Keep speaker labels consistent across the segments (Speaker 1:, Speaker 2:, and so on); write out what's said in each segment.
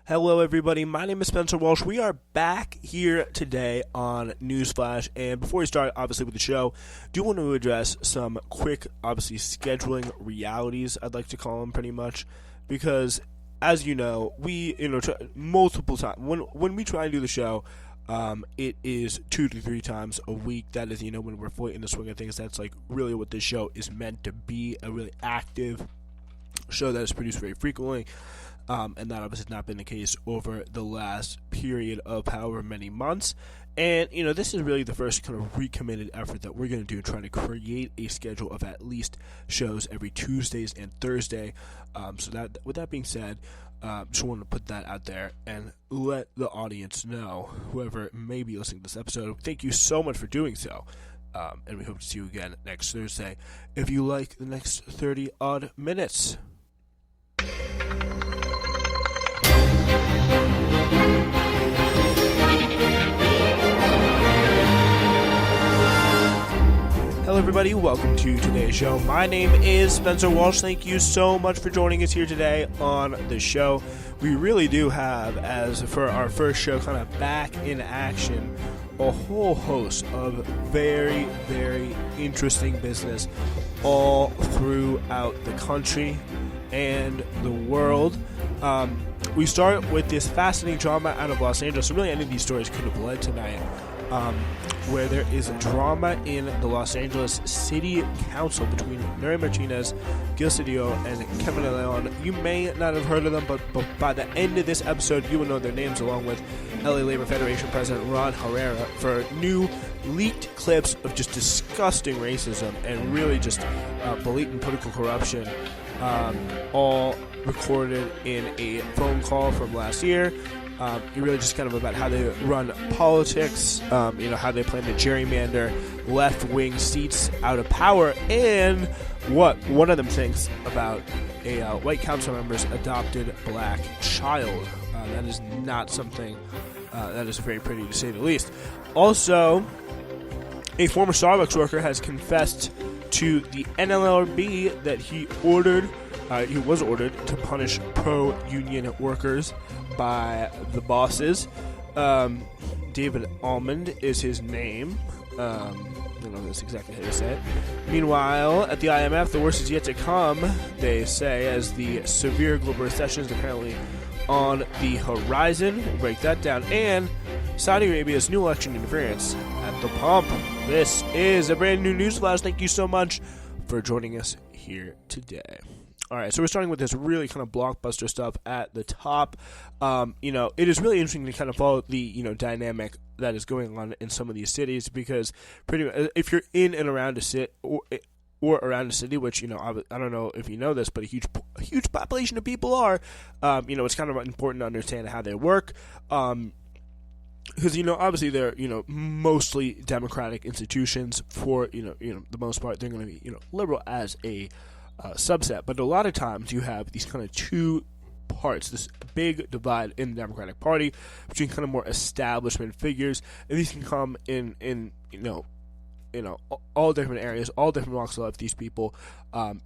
Speaker 1: Hello, everybody. My name is Spencer Walsh. We are back here today on Newsflash. And before we start, obviously, with the show, do want to address some quick, obviously, scheduling realities, I'd like to call them pretty much. Because, as you know, we, multiple times, when we try and do the show, it is 2 to 3 times a week. That is, when we're fully in the swing of things, that's like really what this show is meant to be, a really active show that is produced very frequently. And that obviously has not been the case over the last period of however many months. And, this is really the first kind of recommitted effort that we're going to do, trying to create a schedule of at least shows every Tuesdays and Thursday. So that, with that being said, just wanted to put that out there and let the audience know, whoever may be listening to this episode, thank you so much for doing so. And we hope to see you again next Thursday if you like the next 30-odd minutes. Hello, everybody. Welcome to today's show. My name is Spencer Walsh. Thank you so much for joining us here today on the show. We really do have, as for our first show, kind of back in action, a whole host of very, very interesting business all throughout the country and the world. We start with this fascinating drama out of Los Angeles. So really, any of these stories could have led tonight. Where there is drama in the Los Angeles City Council between Mary Martinez, Gil Cedillo, and Kevin De Leon. You may not have heard of them, but by the end of this episode, you will know their names, along with LA Labor Federation President Ron Herrera, for new leaked clips of just disgusting racism and really just blatant political corruption, all recorded in a phone call from last year. Really just kind of about how they run politics, how they plan to gerrymander left-wing seats out of power, and what one of them thinks about a white council member's adopted black child. That is not something that is very pretty, to say the least. Also, a former Starbucks worker has confessed to the NLRB that he was ordered to punish pro-union workers by the bosses. David Almond is his name. I don't know if that's exactly how you say it. Meanwhile, at the IMF, the worst is yet to come, they say, as the severe global recession is apparently on the horizon. We'll break that down. And Saudi Arabia's new election interference at the pump. This is a brand new Newsflash. Thank you so much for joining us here today. All right, so we're starting with this really kind of blockbuster stuff at the top. It is really interesting to kind of follow the, dynamic that is going on in some of these cities, because pretty much if you're in and around a city or around a city, which, I don't know if you know this, but a huge population of people are, it's kind of important to understand how they work. Because, obviously they're, mostly democratic institutions for, the most part. They're going to be, liberal as a subset, but a lot of times you have these kind of two parts, this big divide in the Democratic Party between kind of more establishment figures, and these can come in all different areas, all different walks of life. These people,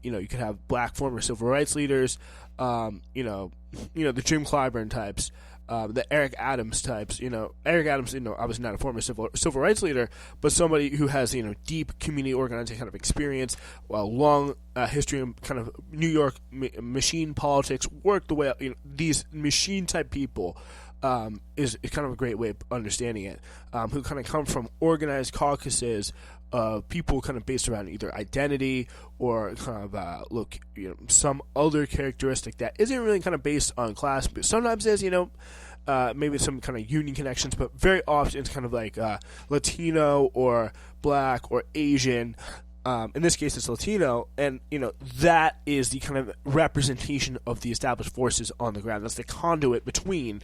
Speaker 1: you could have black former civil rights leaders, the Jim Clyburn types, the Eric Adams types. Eric Adams, obviously not a former civil rights leader, but somebody who has, deep community organizing kind of experience, long history in kind of New York machine politics, worked the way up. These machine type people is kind of a great way of understanding it, who kind of come from organized caucuses of people kind of based around either identity or kind of some other characteristic that isn't really kind of based on class, but sometimes is, maybe some kind of union connections, but very often it's kind of like Latino or black or Asian. In this case, it's Latino, and that is the kind of representation of the established forces on the ground. That's the conduit between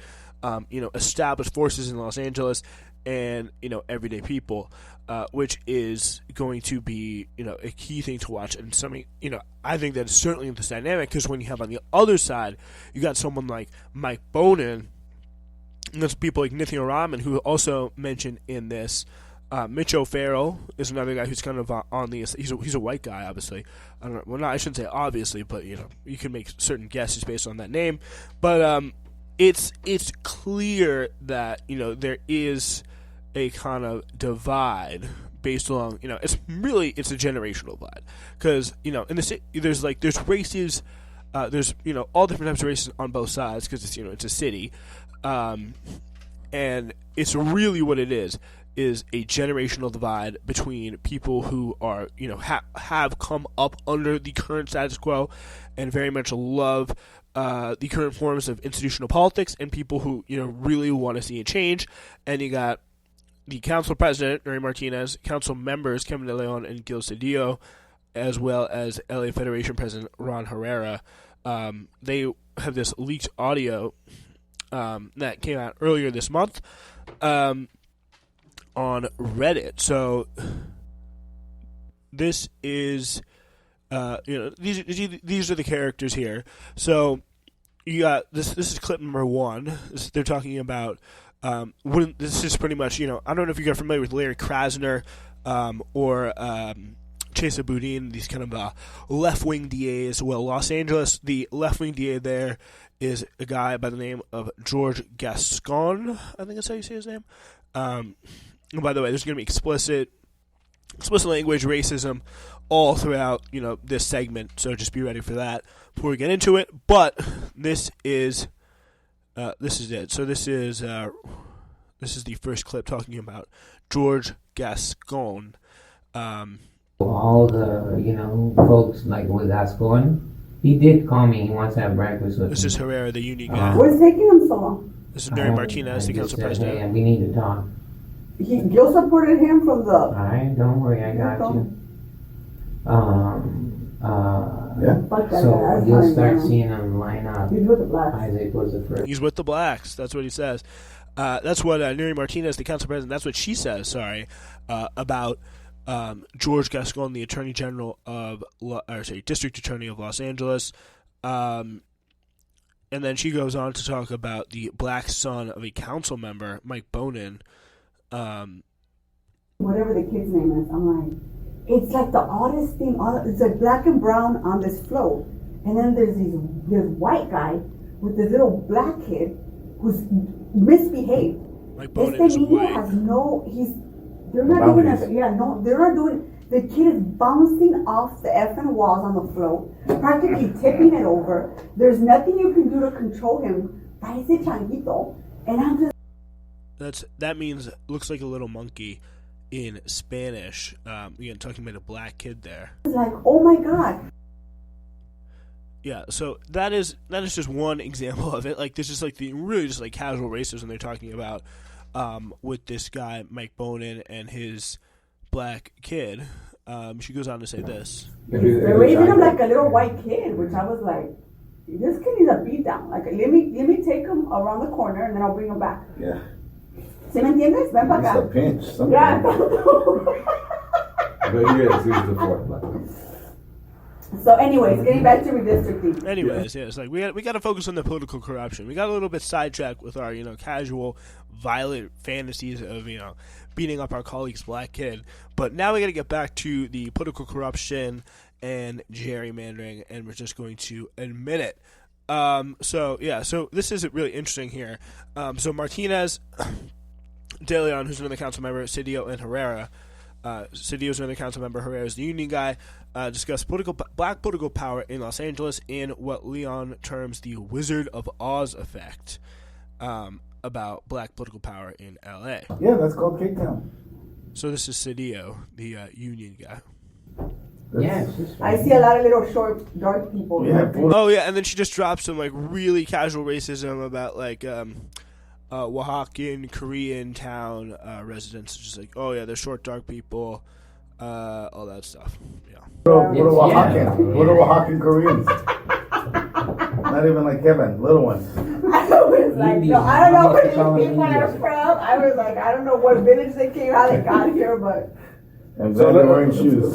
Speaker 1: established forces in Los Angeles and everyday people, which is going to be a key thing to watch, and something I think that is certainly in this dynamic, because when you have on the other side you got someone like Mike Bonin, and there's people like Nithya Raman, who also mentioned in this. Mitch O'Farrell is another guy who's kind of on the. He's a white guy, obviously. I don't know. Well, I shouldn't say obviously, but you can make certain guesses based on that name. But it's clear that there is a kind of divide based along it's a generational divide, because in the city there's races, there's all different types of races on both sides, because it's a city, and it's really what it is a generational divide between people who are have come up under the current status quo and very much love the current forms of institutional politics, and people who really want to see a change. And you got the council president, Nuri Martinez, council members, Kevin De Leon and Gil Cedillo, as well as LA Federation President Ron Herrera. They have this leaked audio that came out earlier this month on Reddit. So this is, these are the characters here. So you got this is clip number 1. They're talking about, this is pretty much, I don't know if you guys are familiar with Larry Krasner or Chesa Boudin, these kind of left-wing DAs. Well, Los Angeles, the left-wing DA there is a guy by the name of George Gascon, I think that's how you say his name. And by the way, there's going to be explicit language, racism, all throughout, this segment, so just be ready for that before we get into it. But this is it. So this is the first clip talking about George Gascon.
Speaker 2: All the folks like with Gascon, he did call me. He wants to have breakfast with me.
Speaker 1: This is Herrera, the union guy.
Speaker 3: What's taking him so long?
Speaker 1: This is Nuri Martinez, the council president.
Speaker 2: Hey, we need to talk.
Speaker 3: Gil supported him from the...
Speaker 2: All right, don't worry, I got you. So you'll start seeing him line up.
Speaker 3: He's with the blacks.
Speaker 2: Isaac was the first.
Speaker 1: He's with the blacks. That's what he says. That's what Nuri Martinez, the council president, that's what she says, about George Gascon, the Attorney General of, District Attorney of Los Angeles. And then she goes on to talk about the black son of a council member, Mike Bonin.
Speaker 3: Whatever the kid's name is, I'm like, it's like the oddest thing. It's like black and brown on this float. And then there's this white guy with this little black kid who's misbehaved.
Speaker 1: Mike Bonin is white.
Speaker 3: They're not doing, the kid is bouncing off the effing walls on the float, practically tipping it over. There's nothing you can do to control him. Parece changuito. And I'm just...
Speaker 1: That means looks like a little monkey in Spanish. Again, talking about a black kid there.
Speaker 3: Like, oh my God.
Speaker 1: Yeah, so that is just one example of it. Like, this is like the really just like casual racism they're talking about with this guy Mike Bonin and his black kid. She goes on to say this.
Speaker 3: They're raising him like a little white kid, which I was like, this kid needs a beat down. Like, let me take him around the corner and then I'll bring him back.
Speaker 4: Yeah.
Speaker 3: ¿Sí me entiendes? Ven para acá.
Speaker 4: It's a pinch.
Speaker 3: Yeah.
Speaker 4: But yes, he's the fourth.
Speaker 3: So anyways, getting back to redistricting.
Speaker 1: Anyways, yeah, it's like we got to focus on the political corruption. We got a little bit sidetracked with our, casual, violent fantasies of, beating up our colleague's black kid. But now we got to get back to the political corruption and gerrymandering, and we're just going to admit it. So this is really interesting here. So Martinez, De Leon, who's another council member, Cedillo, and Herrera. Cedillo's another council member, Herrera's the union guy, discuss black political power in Los Angeles in what Leon terms the Wizard of Oz effect, about black political power in LA.
Speaker 4: Yeah, that's called Cape Town.
Speaker 1: So this is Cedillo, the union guy.
Speaker 2: Yeah,
Speaker 3: I see a lot of little short, dark people.
Speaker 4: Yeah.
Speaker 1: Oh yeah, and then she just drops some like really casual racism about like Oaxacan Korean town residents, just like, oh yeah, they're short, dark people, all that stuff. Yeah.
Speaker 4: What are Oaxacan Koreans? Not even like Kevin, little ones.
Speaker 3: I was like, no, I don't know where these people are from. I was like, I don't know what village they came, how they got here, but.
Speaker 4: And so they're wearing shoes.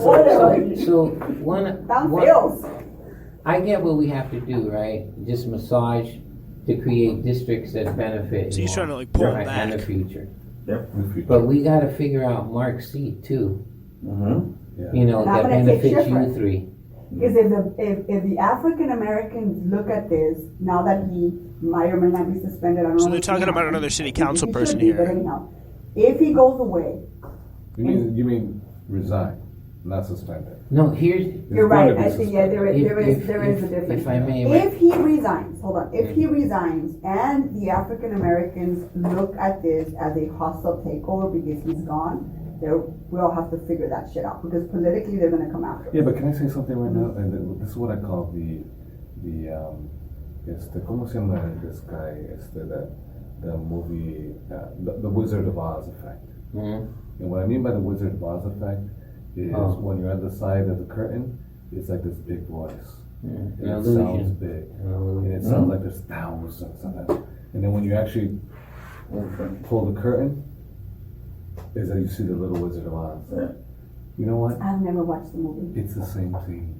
Speaker 2: I get what we have to do, right? Just massage to create districts that benefit.
Speaker 1: So he's trying to like pull
Speaker 2: back
Speaker 1: back
Speaker 2: in the future.
Speaker 4: Yep.
Speaker 2: But we got to figure out Mark's seat too.
Speaker 4: Mm-hmm.
Speaker 2: Yeah. That benefits you three.
Speaker 3: Because if the African Americans look at this, now that he Might or may not be suspended. I don't know.
Speaker 1: So they're talking about another city council
Speaker 3: He
Speaker 1: person
Speaker 3: should be,
Speaker 1: here.
Speaker 3: But anyhow, if he goes away,
Speaker 5: You mean resign, not suspended?
Speaker 2: No, here's
Speaker 3: you're
Speaker 5: It's going
Speaker 3: right.
Speaker 5: to be
Speaker 3: I think, yeah, there is
Speaker 2: If-
Speaker 3: a difference.
Speaker 2: if I may,
Speaker 3: If he resigns, hold on, if he resigns and the African Americans look at this as a hostile takeover because he's gone, we'll have to figure that shit out because politically they're gonna come after us.
Speaker 5: Yeah, but can I say something right now? And this is what I call the ¿cómo se llama this guy? The movie, the Wizard of Oz effect.
Speaker 2: Mhm.
Speaker 5: And what I mean by the Wizard of Oz effect is when you're at the side of the curtain, it's like this big voice. And
Speaker 2: An
Speaker 5: it
Speaker 2: illusion.
Speaker 5: sounds big. And it sounds like there's thousands of them. And then when you actually pull the curtain, is that you see the little Wizard of Oz.
Speaker 4: Yeah.
Speaker 5: You know what?
Speaker 3: I've never watched the movie.
Speaker 5: It's the same thing.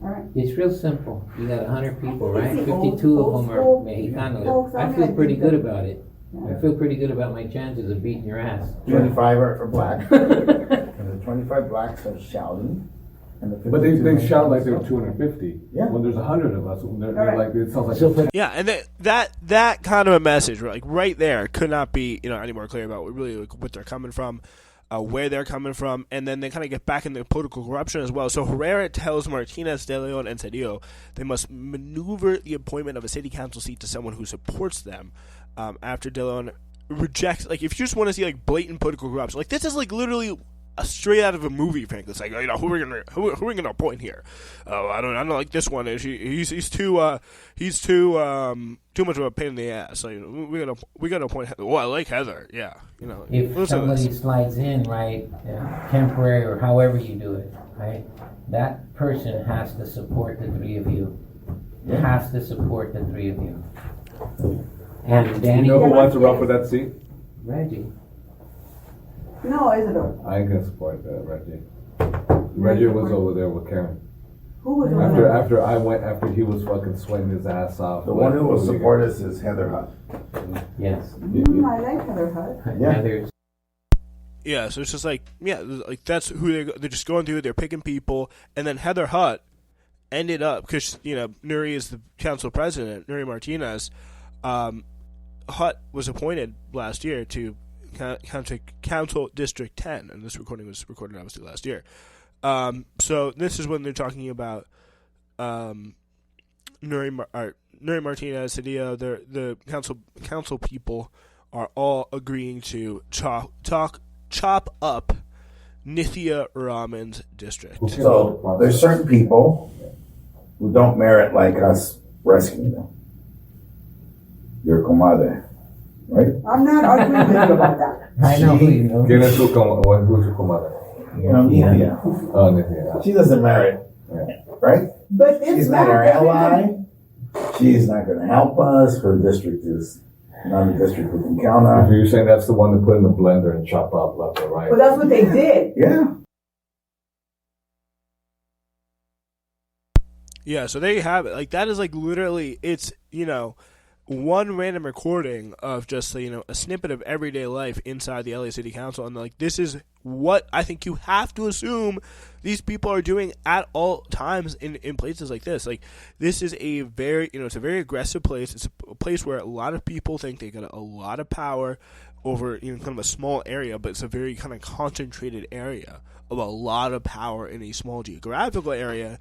Speaker 3: All right.
Speaker 2: It's real simple. You got 100 people,
Speaker 3: I
Speaker 2: right?
Speaker 3: think it's the
Speaker 2: 52
Speaker 3: old
Speaker 2: of them are
Speaker 3: school
Speaker 2: Mexicanos.
Speaker 3: folks.
Speaker 2: I
Speaker 3: I
Speaker 2: feel
Speaker 3: think
Speaker 2: pretty good
Speaker 3: that-
Speaker 2: about it.
Speaker 3: Yeah.
Speaker 2: I feel pretty good about my chances of beating your ass.
Speaker 4: 25 are black. And the 25 blacks are shouting. And the
Speaker 5: But they
Speaker 4: 52
Speaker 5: shout like they're 250.
Speaker 4: Yeah.
Speaker 5: When there's 100 of us, they're
Speaker 3: Right.
Speaker 5: like, it sounds like
Speaker 2: So,
Speaker 5: they're
Speaker 2: but
Speaker 1: Yeah, and that kind of a message, like right there, could not be any more clear about what they're coming from, where they're coming from, and then they kind of get back into political corruption as well. So Herrera tells Martinez, De Leon, and Cedillo they must maneuver the appointment of a city council seat to someone who supports them. After De Leon rejects, like, if you just want to see like blatant political corruption, like this is like literally a straight out of a movie, frankly. It's like, who are we gonna appoint here? Oh, I don't like this one. He's too much of a pain in the ass. So we gotta appoint Heather. Oh, I like Heather. Yeah,
Speaker 2: if
Speaker 1: listen to
Speaker 2: somebody
Speaker 1: this.
Speaker 2: slides in, right, temporary or however you do it, right, that person has to support the three of you. Has to support the three of you. And Danny,
Speaker 5: You know who wants to run for that seat?
Speaker 2: Reggie.
Speaker 3: No, Isidore.
Speaker 5: I ain't gonna support Reggie. Reggie was over there with Karen.
Speaker 3: Who was over there?
Speaker 5: After he was fucking sweating his ass off.
Speaker 4: The one who will support us is Heather Hutt.
Speaker 2: Yes.
Speaker 3: I like Heather Hutt.
Speaker 4: Yeah.
Speaker 2: Heather's
Speaker 1: Yeah, so it's just like that's who they're just going through. They're picking people, and then Heather Hutt ended up because Nuri is the council president, Nuri Martinez. Hutt was appointed last year to Council District 10, and this recording was recorded obviously last year. So this is when they're talking about Nuri Martinez, Cedillo. The council people are all agreeing to chop up Nithya Raman's district.
Speaker 4: So there's certain people who don't merit like us rescuing them. Your comadre, right?
Speaker 3: I'm not arguing with you about that.
Speaker 2: I know who you know.
Speaker 5: ¿Quién es tu comadre?
Speaker 4: You know, Nithya.
Speaker 5: Oh, Nithya.
Speaker 4: She doesn't merit, right?
Speaker 3: But this
Speaker 4: She's not
Speaker 3: man
Speaker 4: our
Speaker 3: doesn't-
Speaker 4: ally. She's not going to help us. Her district is not a district we can count
Speaker 5: So
Speaker 4: on.
Speaker 5: you're saying that's the one to put in the blender and chop up left or right?
Speaker 3: But that's what they did.
Speaker 4: Yeah.
Speaker 1: Yeah, so there you have it. Like, that is like literally, it's one random recording of just a snippet of everyday life inside the LA City Council, and like this is what I think you have to assume these people are doing at all times in places like this. Like, this is a very it's a very aggressive place. It's a place where a lot of people think they got a lot of power over kind of a small area, but it's a very kind of concentrated area of a lot of power in a small geographical area.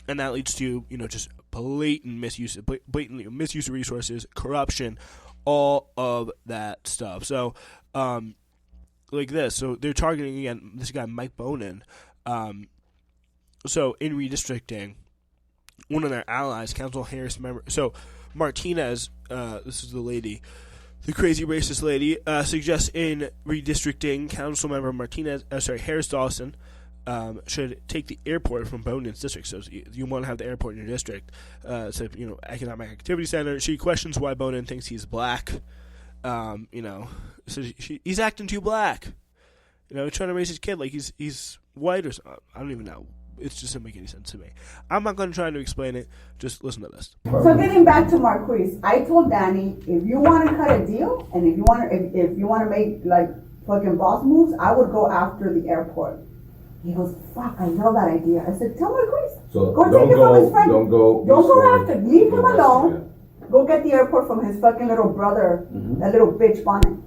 Speaker 1: And that leads to, just blatantly misuse of resources, corruption, all of that stuff. So, like this. So they're targeting, again, this guy, Mike Bonin. So in redistricting, one of their allies, Council Harris member. So Martinez, this is the lady, the crazy racist lady, suggests in redistricting, Council member Harris Dawson, should take the airport from Bonin's district. So you want to have the airport in your district. So, economic activity center. She questions why Bonin thinks he's black. So he's acting too black. Trying to raise his kid like he's white or something. I don't even know. It just doesn't make any sense to me. I'm not going to try to explain it. Just listen to this.
Speaker 3: So getting back to Marquise, I told Danny, if you want to cut a deal, and if you want to make like fucking boss moves, I would go after the airport. He goes, fuck, I love that idea. I said, tell Marquise.
Speaker 5: So
Speaker 3: Go
Speaker 5: don't
Speaker 3: take it from his friend.
Speaker 5: don't go
Speaker 3: after. Leave him alone.
Speaker 5: Yeah.
Speaker 3: Go get the airport from his fucking little brother, that little bitch Bonnet.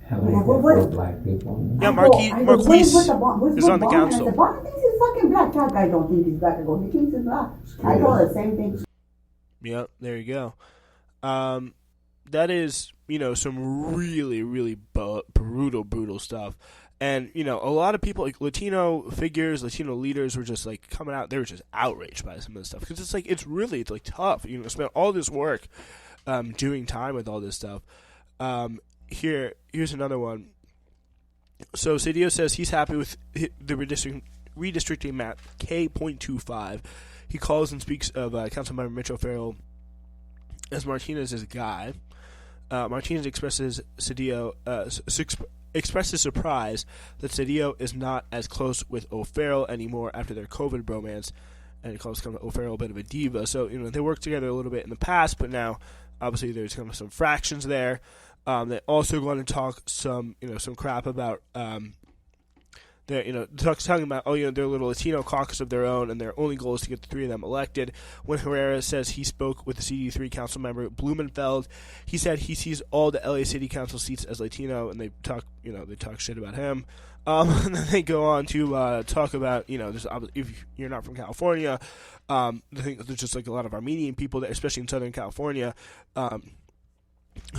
Speaker 2: How many different black people?
Speaker 1: Yeah,
Speaker 3: Marquise
Speaker 1: is on the council.
Speaker 3: I said, Bonnet thinks he's fucking black. That guy don't think he's black. I go, he thinks he's black. I told her the same thing.
Speaker 1: Yep, there you go. That is, some really, really brutal stuff. And, a lot of people, like Latino figures, Latino leaders were just, like, coming out. They were just outraged by some of this stuff. Because it's, like, it's tough. Spend all this work doing time with all this stuff. Here's another one. So Cedillo says he's happy with the redistricting map K.25. He calls and speaks of Councilmember Mitch O'Farrell as Martinez's guy. Martinez expresses surprise that Cedillo is not as close with O'Farrell anymore after their COVID bromance, and he calls O'Farrell a bit of a diva. So they worked together a little bit in the past, but now obviously there's kind of some fractions there. They also going to talk some crap about they're talking about their little Latino caucus of their own, and their only goal is to get the three of them elected. When Herrera says he spoke with the CD3 council member Blumenfeld, he said he sees all the LA City Council seats as Latino, and they talk shit about him. And then they go on to talk about if you're not from California, I think there's just like a lot of Armenian people there, especially in Southern California.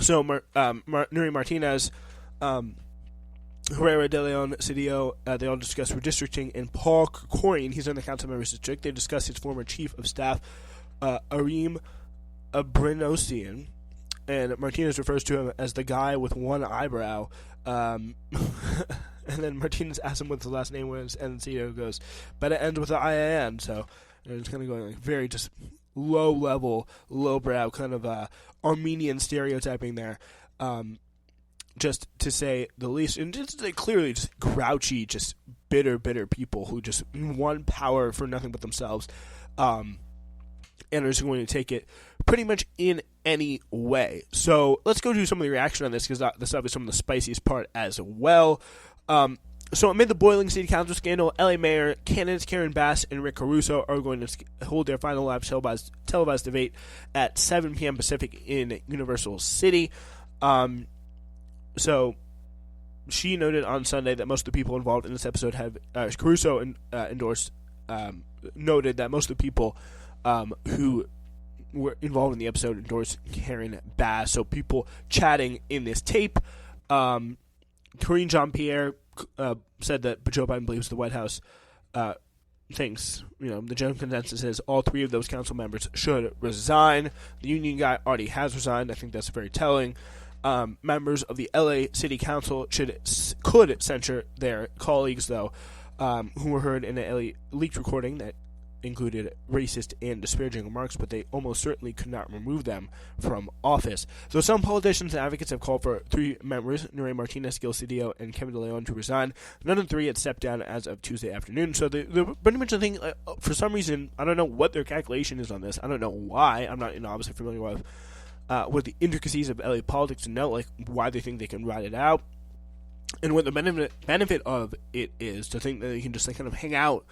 Speaker 1: So Nuri Martinez, Herrera, De Leon, Cedillo, they all discuss redistricting, and Paul Krikorian, he's in the council members district. They discuss his former chief of staff, Arim Abrinosian, and Martinez refers to him as the guy with one eyebrow. And then Martinez asks him what his last name was, and Cedillo goes, but it ends with an IAN. So it's kind of going like very just low level, lowbrow kind of Armenian stereotyping there. Just to say the least, and just like clearly just grouchy, just bitter people who just want power for nothing but themselves, and are just going to take it pretty much in any way. So let's go do some of the reaction on this, because this is some of the spiciest part as well. So amid the boiling city council scandal, LA Mayor candidates Karen Bass and Rick Caruso are going to hold their final live televised debate at 7 p.m. Pacific in Universal City. So she noted on Sunday that most of the people involved in this episode have Caruso endorsed, noted that most of the people who were involved in the episode endorsed Karen Bass. So people chatting in this tape. Karine Jean-Pierre said that Joe Biden believes the White House thinks, the general consensus is all three of those council members should resign. The union guy already has resigned. I think that's very telling. Members of the LA City Council could censure their colleagues, though, who were heard in a LA leaked recording that included racist and disparaging remarks, but they almost certainly could not remove them from office. So some politicians and advocates have called for three members, Nuri Martinez, Gil Cedillo, and Kevin De Leon, to resign. None of the three had stepped down as of Tuesday afternoon. So they're pretty much, I think, for some reason, I don't know what their calculation is on this. I don't know why. I'm not obviously familiar with the intricacies of LA politics to know why they think they can ride it out, and what the benefit of it is, to think that they can just kind of hang out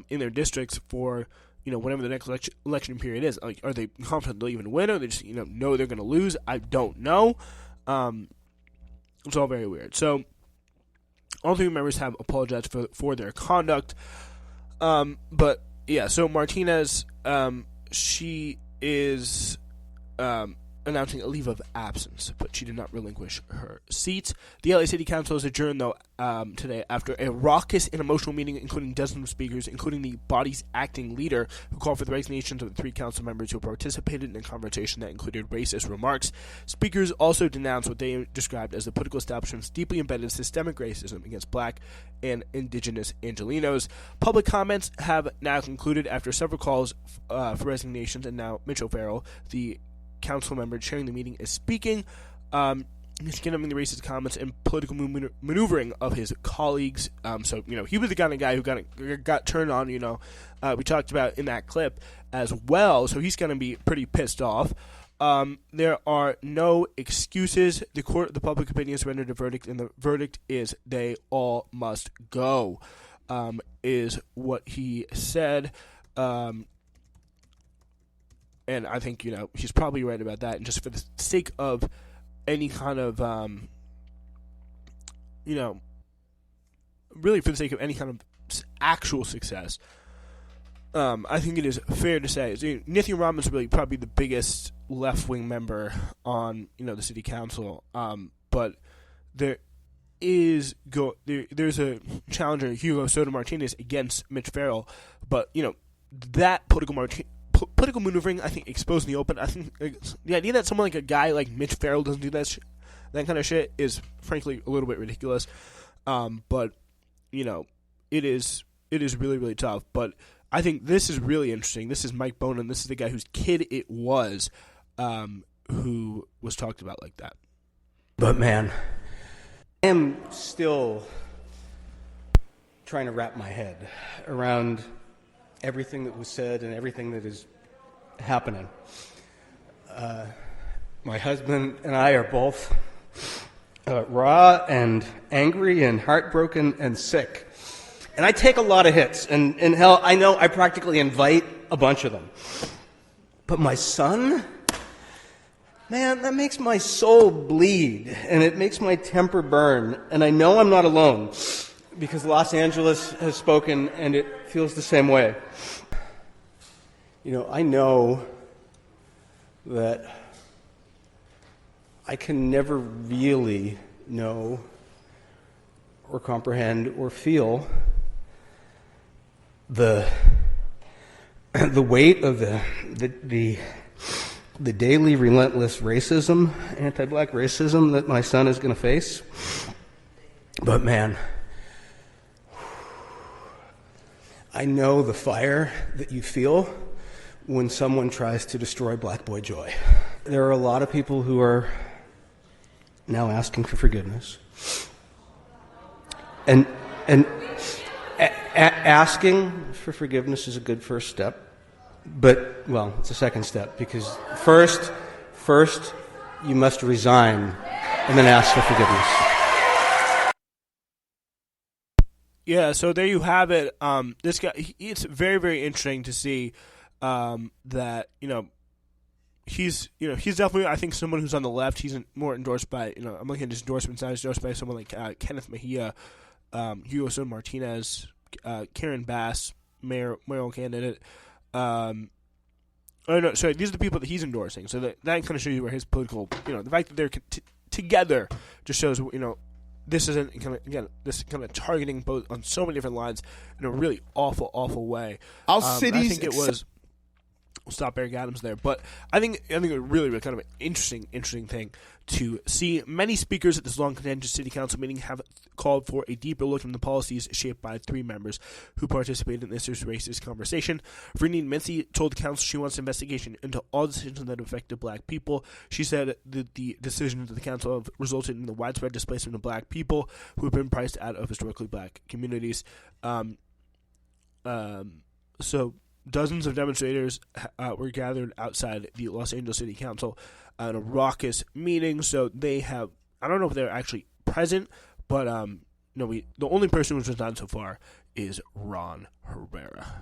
Speaker 1: in their districts for whatever the next election period is. Are they confident they'll even win, or they just know they're going to lose? I don't know. It's all very weird. So all three members have apologized for their conduct. But yeah, so Martinez, she is announcing a leave of absence, but she did not relinquish her seat. The LA City Council is adjourned, though, today after a raucous and emotional meeting, including dozens of speakers, including the body's acting leader, who called for the resignations of the three council members who participated in a conversation that included racist remarks. Speakers also denounced what they described as the political establishment's deeply embedded systemic racism against black and indigenous Angelenos. Public comments have now concluded after several calls for resignations, and now Mitch O'Farrell, the council member chairing the meeting, is speaking. He's condemning the racist comments and political maneuvering of his colleagues. So he was the kind of guy who got turned on. We talked about in that clip as well. So he's going to be pretty pissed off. There are no excuses. The court of the public opinion has rendered a verdict, and the verdict is they all must go, is what he said. And I think, he's probably right about that. And just for the sake of any kind of, really for the sake of any kind of actual success, I think it is fair to say Nithya Ram is really probably the biggest left-wing member on the city council, but there's a challenger, Hugo Soto Martinez, against Mitch Farrell, but that political maneuvering, I think, exposed in the open. I think the idea that someone like a guy like Mitch Farrell doesn't do that kind of shit is frankly a little bit ridiculous. But it is really, really tough. But I think this is really interesting. This is Mike Bonin. This is the guy whose kid it was, who was talked about like that.
Speaker 6: But man, I am still trying to wrap my head around everything that was said and everything that is happening. My husband and I are both raw and angry and heartbroken and sick. And I take a lot of hits, and hell, I know I practically invite a bunch of them. But my son, man, that makes my soul bleed, and it makes my temper burn, and I know I'm not alone, because Los Angeles has spoken, and it feels the same way. I know that I can never really know or comprehend or feel the weight of the daily relentless racism, anti-black racism that my son is going to face. But man, I know the fire that you feel when someone tries to destroy Black Boy Joy. There are a lot of people who are now asking for forgiveness. And asking for forgiveness is a good first step, but, well, it's a second step, because first you must resign and then ask for forgiveness.
Speaker 1: Yeah, so there you have it. This guy, it's very, very interesting to see that, he's definitely, I think, someone who's on the left. He's more endorsed by, I'm looking at his endorsements now, he's endorsed by someone like Kenneth Mejia, Hugo Soto Martinez, Karen Bass, mayoral candidate. These are the people that he's endorsing. So that kind of shows you where his political, the fact that they're together just shows, this isn't this kind of targeting both on so many different lines in a really awful, awful way. I think it was. We'll stop Eric Adams there, but I think a really, really kind of an interesting thing to see. Many speakers at this long contentious city council meeting have called for a deeper look into the policies shaped by 3 members who participated in this racist conversation. Vernine Mincy told the council she wants an investigation into all decisions that affected black people. She said that the decisions of the council have resulted in the widespread displacement of black people who have been priced out of historically black communities. So dozens of demonstrators were gathered outside the Los Angeles City Council in a raucous meeting. So they have, I don't know if they're actually present, but the only person who's resigned so far is Ron Herrera.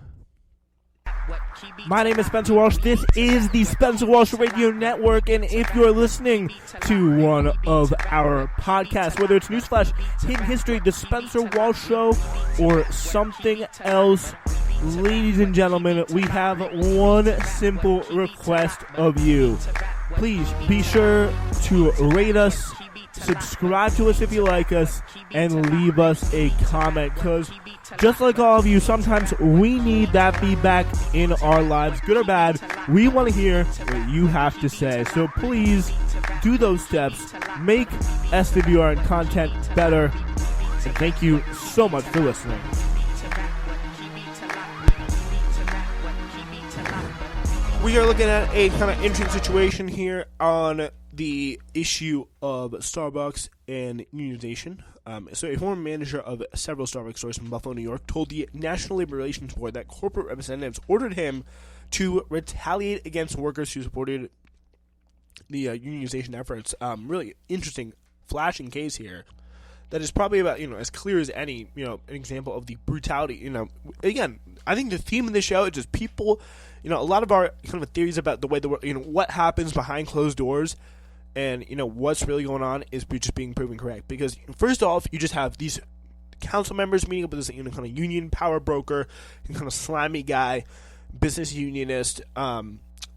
Speaker 1: My name is Spencer Walsh. This is the Spencer Walsh Radio Network, and if you're listening to one of our podcasts, whether it's Newsflash, Hidden History, The Spencer Walsh Show, or something else, ladies and gentlemen, we have one simple request of you. Please be sure to rate us, subscribe to us if you like us, and leave us a comment, because just like all of you, sometimes we need that feedback in our lives, good or bad. We want to hear what you have to say. So please do those steps. Make SWR and content better. And thank you so much for listening. We are looking at a kind of interesting situation here on the issue of Starbucks and unionization. So a former manager of several Starbucks stores in Buffalo, New York, told the National Labor Relations Board that corporate representatives ordered him to retaliate against workers who supported the unionization efforts. Really interesting, flashing case here that is probably about, as clear as any, an example of the brutality. Again, I think the theme of the show is just people, a lot of our kind of theories about the way the world, what happens behind closed doors and, what's really going on is just being proven correct. Because first off, you just have these council members meeting up with this, kind of union power broker and kind of slimy guy, business unionist,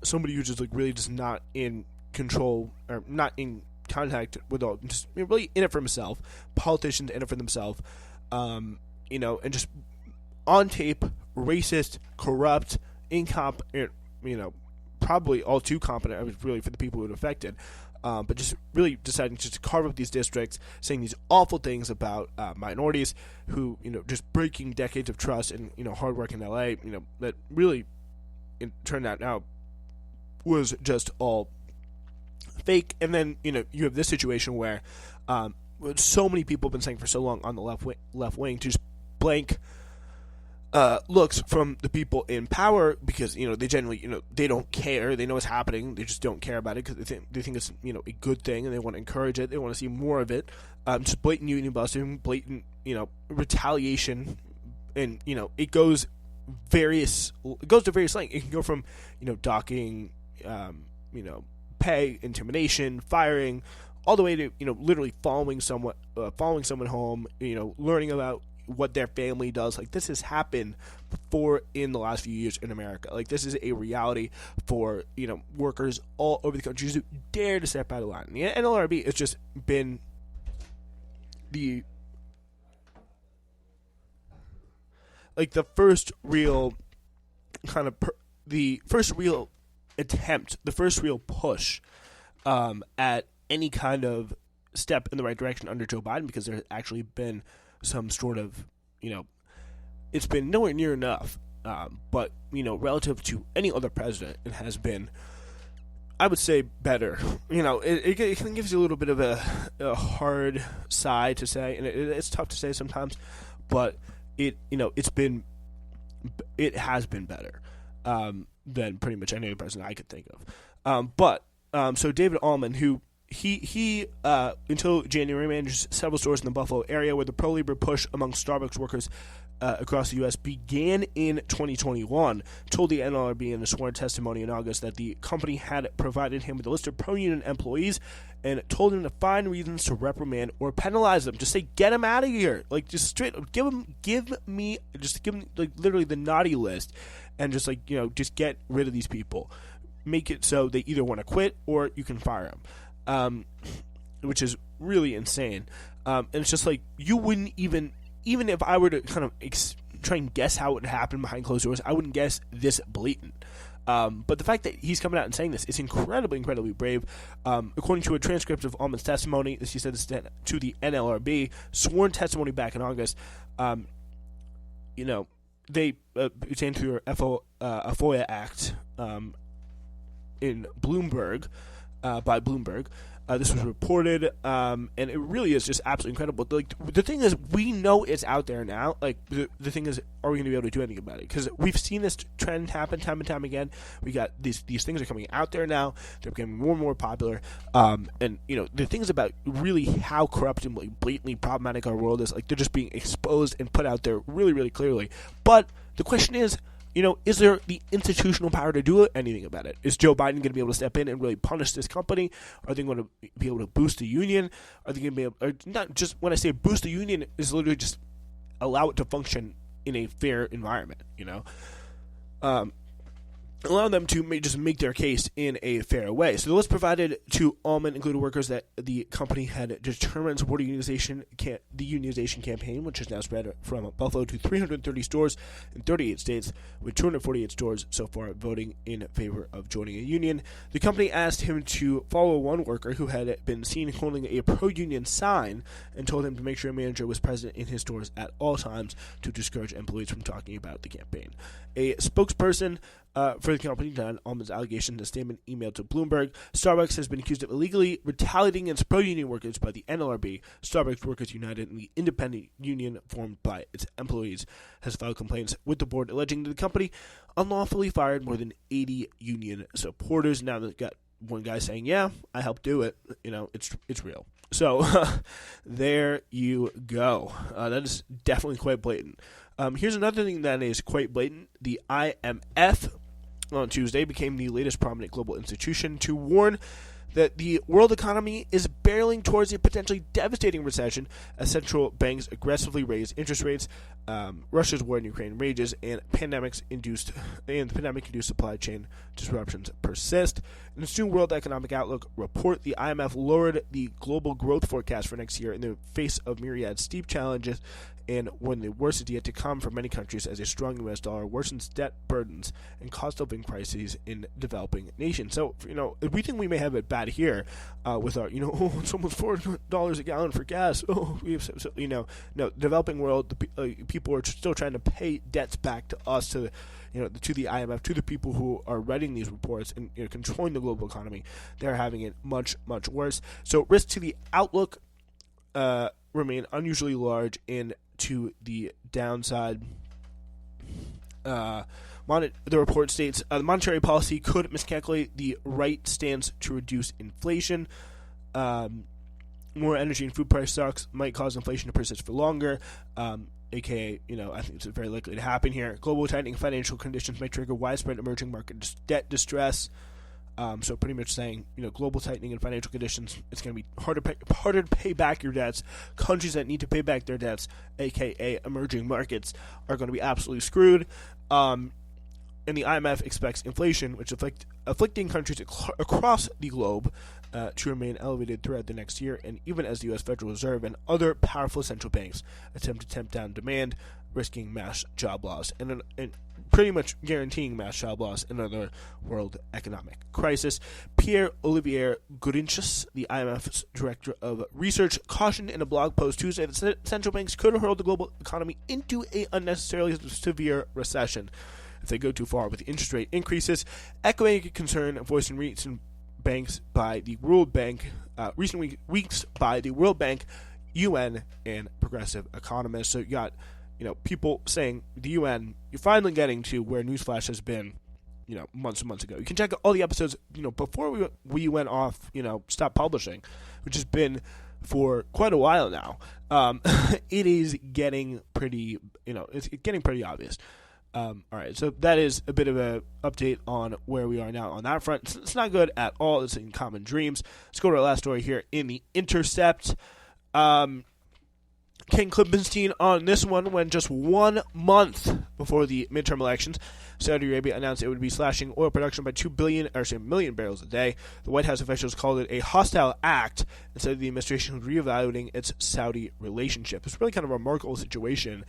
Speaker 1: somebody who's just like really just not in control or not in contact with all, just really in it for himself, politicians in it for themselves, and just on tape, racist, corrupt, incompetent, probably all too competent, really, for the people who were affected, but just really deciding just to carve up these districts, saying these awful things about minorities who, just breaking decades of trust and, hard work in LA, that really, it turned out now was just all fake. And then, you have this situation where so many people have been saying for so long on the left wing to just blank looks from the people in power because, they generally, they don't care. They know what's happening. They just don't care about it because they think it's, a good thing and they want to encourage it. They want to see more of it. Just blatant union busting, blatant, retaliation. And, it goes to various lengths. It can go from, docking, pay, intimidation, firing, all the way to, literally following someone home, learning about what their family does. Like, this has happened before in the last few years in America. Like, this is a reality for, workers all over the country who dare to step out of line. The NLRB has just been the first real kind of the first real attempt, the first real push at any kind of step in the right direction under Joe Biden, because there has actually been some sort of, it's been nowhere near enough, but, relative to any other president, it has been, I would say, better. It kind of gives you a little bit of a hard side to say, and it's tough to say sometimes, but it has been better than pretty much any other president I could think of. So David Allman, who he until January managed several stores in the Buffalo area, where the pro-labor push among Starbucks workers across the U.S. began in 2021, told the NLRB in a sworn testimony in August that the company had provided him with a list of pro-union employees and told him to find reasons to reprimand or penalize them. Just say, get them out of here. Like, just straight, give me like literally the naughty list, and just just get rid of these people. Make it so they either want to quit or you can fire them. Which is really insane. And it's just like, you wouldn't even if I were to kind of try and guess how it would happen behind closed doors, I wouldn't guess this blatant. But the fact that he's coming out and saying this is incredibly, incredibly brave. According to a transcript of Allman's testimony, he said this to the NLRB, sworn testimony back in August, they obtained through a FOIA Act in Bloomberg, by Bloomberg. This was reported, and it really is just absolutely incredible. Like, the thing is, we know it's out there now. Like, the thing is, are we going to be able to do anything about it? Because we've seen this trend happen time and time again. We got these things are coming out there now. They're becoming more and more popular. And the things about really how corrupt and blatantly problematic our world is, like, they're just being exposed and put out there really, really clearly. But the question is, is there the institutional power to do anything about it? Is Joe Biden going to be able to step in and really punish this company? Are they going to be able to boost the union? Are they going to be able, or not just, when I say boost the union, is literally just allow it to function in a fair environment, allow them to just make their case in a fair way. So the list provided to Allman included workers that the company had determined support the unionization campaign, which has now spread from Buffalo to 330 stores in 38 states, with 248 stores so far voting in favor of joining a union. The company asked him to follow one worker who had been seen holding a pro-union sign and told him to make sure a manager was present in his stores at all times to discourage employees from talking about the campaign. A spokesperson for the company denied Allman's allegation in a statement emailed to Bloomberg. Starbucks has been accused of illegally retaliating against pro-union workers by the NLRB. Starbucks Workers United, and the independent union formed by its employees, has filed complaints with the board alleging that the company unlawfully fired more than 80 union supporters. Now they've got one guy saying, "Yeah, I helped do it." It's real. So there you go. That is definitely quite blatant. Here's another thing that is quite blatant. The IMF on Tuesday became the latest prominent global institution to warn that the world economy is barreling towards a potentially devastating recession as central banks aggressively raise interest rates, Russia's war in Ukraine rages, and pandemic-induced supply chain disruptions persist. In its new World Economic Outlook report, the IMF lowered the global growth forecast for next year in the face of myriad steep challenges, and when the worst is yet to come for many countries as a strong U.S. dollar worsens debt burdens and cost of living crises in developing nations. So, we think we may have it bad here with our, it's almost $4 a gallon for gas. No, developing world, the people are still trying to pay debts back to us, to the IMF, to the people who are writing these reports and controlling the global economy. They're having it much, much worse. So, risk to the outlook remain unusually large and to the downside. The report states the monetary policy could miscalculate the right stance to reduce inflation. More energy and food price shocks might cause inflation to persist for longer. AKA, I think it's very likely to happen here. Global tightening financial conditions may trigger widespread emerging market debt distress. So pretty much saying, global tightening and financial conditions, it's going to be harder to pay back your debts. Countries that need to pay back their debts, aka emerging markets, are going to be absolutely screwed. And the IMF expects inflation, which afflicting countries across the globe, to remain elevated throughout the next year, and even as the U.S. Federal Reserve and other powerful central banks attempt to tamp down demand, risking mass job loss and pretty much guaranteeing mass job loss in another world economic crisis. Pierre-Olivier Gourinchas, the IMF's director of research, cautioned in a blog post Tuesday that central banks could hurl the global economy into an unnecessarily severe recession if they go too far with interest rate increases, echoing a concern voiced in recent weeks by the World Bank, UN, and progressive economists. So you got people saying the UN, you're finally getting to where Newsflash has been, months and months ago. You can check out all the episodes, before we went off, stopped publishing, which has been for quite a while now. It is getting pretty, it's getting pretty obvious. All right, so that is a bit of an update on where we are now on that front. It's not good at all. It's in common dreams. Let's go to our last story here in The Intercept. King Klippenstein on this one, when just 1 month before the midterm elections, Saudi Arabia announced it would be slashing oil production by 2 million barrels a day. The White House officials called it a hostile act and said the administration was reevaluating its Saudi relationship. It's really kind of a remarkable situation.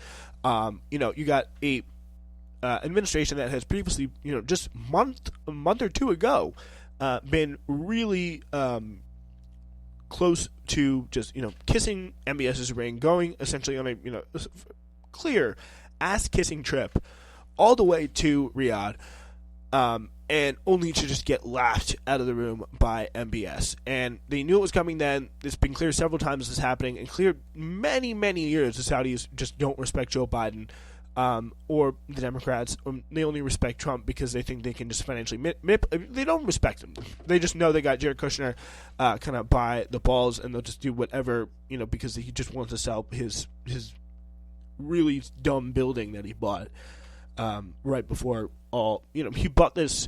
Speaker 1: You got a administration that has previously, just a month or two ago, been really close to just, kissing MBS's ring, going essentially on a, clear ass-kissing trip all the way to Riyadh, and only to just get laughed out of the room by MBS. And they knew it was coming then. It's been clear several times this is happening, and clear many, many years the Saudis just don't respect Joe Biden. Or the Democrats, they only respect Trump because they think they can just financially they don't respect him. They just know they got Jared Kushner kind of by the balls, and they'll just do whatever, because he just wants to sell his really dumb building that he bought right before all. He bought this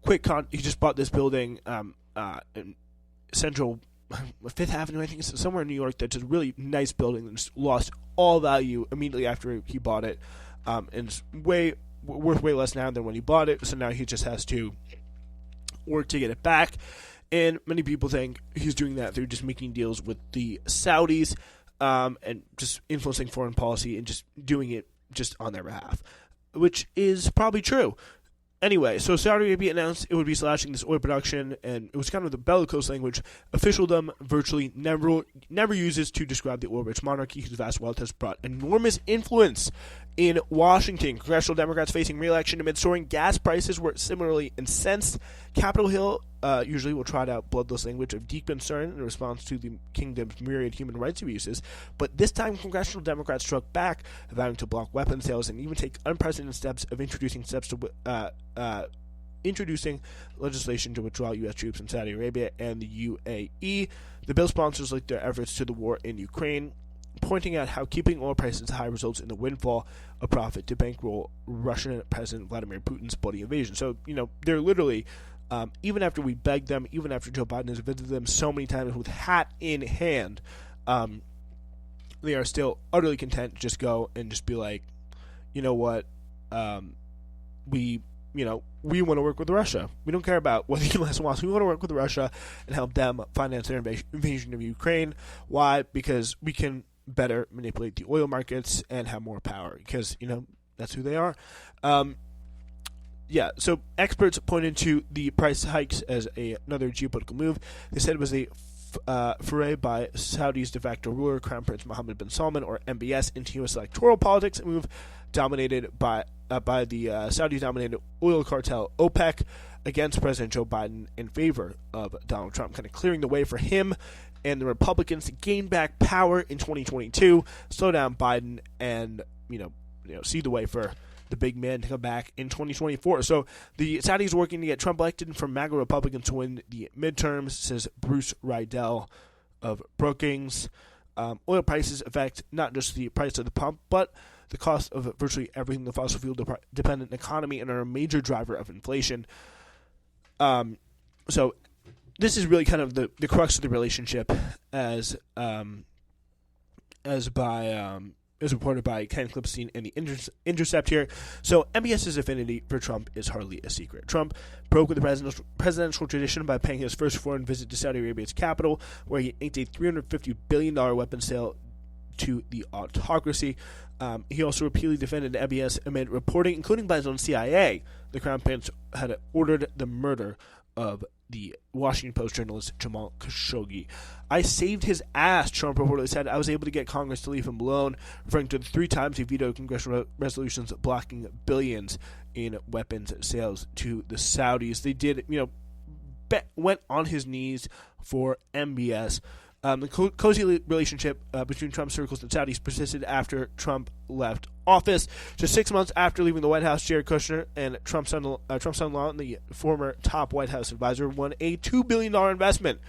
Speaker 1: he just bought this building in Central Fifth Avenue, I think it's somewhere in New York, that's a really nice building that just lost all value immediately after he bought it, and it's worth way less now than when he bought it, so now he just has to work to get it back, and many people think he's doing that through just making deals with the Saudis, and just influencing foreign policy and just doing it just on their behalf, which is probably true. Anyway, so Saudi Arabia announced it would be slashing this oil production, and it was kind of the bellicose language officialdom virtually never uses to describe the oil-rich monarchy whose vast wealth has brought enormous influence in Washington. Congressional Democrats facing re-election amid soaring gas prices were similarly incensed. Capitol Hill usually will trot out bloodless language of deep concern in response to the kingdom's myriad human rights abuses, but this time congressional Democrats struck back, vowing to block weapons sales and even take unprecedented steps of introducing steps to introducing legislation to withdraw U.S. troops in Saudi Arabia and the UAE. The bill sponsors linked their efforts to the war in Ukraine, pointing out how keeping oil prices high results in the windfall of profit to bankroll Russian President Vladimir Putin's bloody invasion. So, they're literally, even after we begged them, even after Joe Biden has visited them so many times with hat in hand, they are still utterly content to just go and just be like, you know what, we want to work with Russia. We don't care about what the U.S. wants. We want to work with Russia and help them finance their invasion of Ukraine. Why? Because we can better manipulate the oil markets and have more power, because that's who they are. So experts pointed to the price hikes as another geopolitical move. They said it was a foray by Saudi's de facto ruler, Crown Prince Mohammed bin Salman, or MBS, into U.S. electoral politics, a move dominated by the Saudi-dominated oil cartel OPEC against President Joe Biden in favor of Donald Trump, kind of clearing the way for him and the Republicans to gain back power in 2022, slow down Biden, and see the way for the big man to come back in 2024. So the Saudis working to get Trump elected from MAGA Republicans to win the midterms, says Bruce Rydell of Brookings. Oil prices affect not just the price of the pump, but the cost of virtually everything in the fossil fuel dependent economy, and are a major driver of inflation. So this is really kind of the crux of the relationship, as reported by Ken Clipstein in the Intercept here. So MBS's affinity for Trump is hardly a secret. Trump broke with the presidential tradition by paying his first foreign visit to Saudi Arabia's capital, where he inked a $350 billion weapons sale to the autocracy. He also repeatedly defended MBS amid reporting, including by his own CIA, the Crown Prince had ordered the murder of the Washington Post journalist Jamal Khashoggi. I saved his ass, Trump reportedly said. I was able to get Congress to leave him alone, referring to the 3 times he vetoed congressional resolutions blocking billions in weapons sales to the Saudis. They did, went on his knees for MBS. The cozy relationship between Trump circles and Saudis persisted after Trump left office. Just 6 months after leaving the White House, Jared Kushner and Trump's son-in-law and the former top White House advisor won a $2 billion investment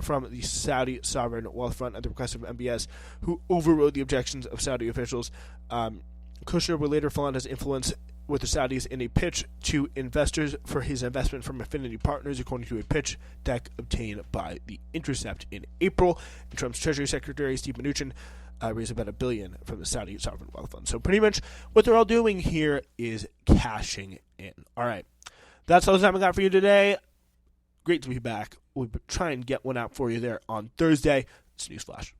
Speaker 1: from the Saudi sovereign wealth fund at the request of MBS, who overrode the objections of Saudi officials. Kushner would later flaunt his influence with the Saudis in a pitch to investors for his investment from Affinity Partners, according to a pitch deck obtained by The Intercept in April. And Trump's Treasury Secretary, Steve Mnuchin, raised about $1 billion from the Saudi Sovereign Wealth Fund. So pretty much what they're all doing here is cashing in. All right. That's all the time I got for you today. Great to be back. We'll try and get one out for you there on Thursday. It's Newsflash.